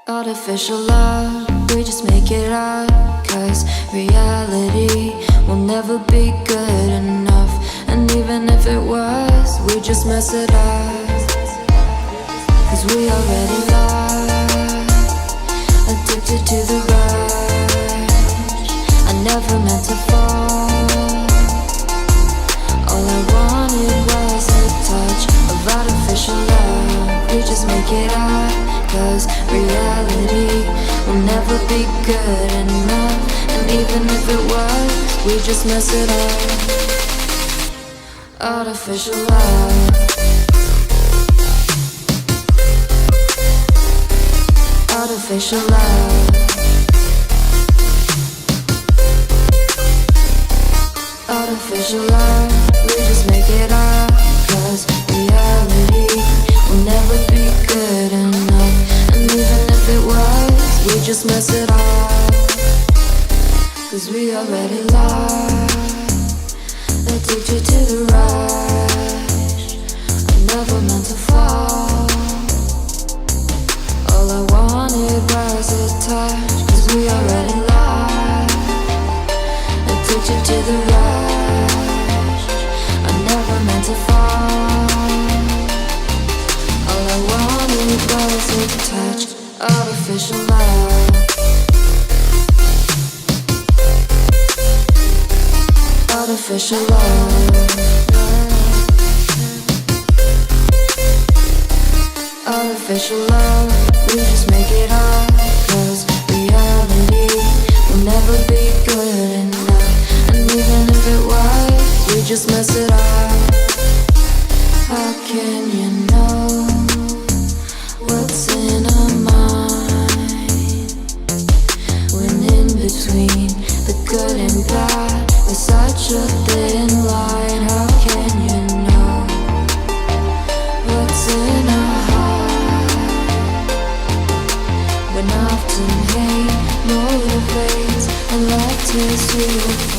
Artificial love, we just make it up, 'cause reality will never be good enough. And even if it was, we just mess it up, 'cause we already love, addicted to the rush. I never meant to fall, all I wanted was a touch of artificial love. We just make it up, 'cause reality will never be good enough. And even if it was, we just mess it up. Artificial love, artificial love, artificial love. We just make it up, 'cause reality will never be good enough. And even if it was, we just mess it up, 'cause we already lost, addicted to the rush. I never meant to fall, all I wanted was a touch, 'cause we already lost, addicted to the rush. I never meant to fall, all I wanted was a touch. Artificial love, artificial love, artificial love. We just make it up, 'cause reality will never be good enough. And even if it was, we just mess it up. How can you know what's in our mind, when in between the good and bad there's such a thin line? How can you know what's in our heart, when often hate motivates and love tears you apart?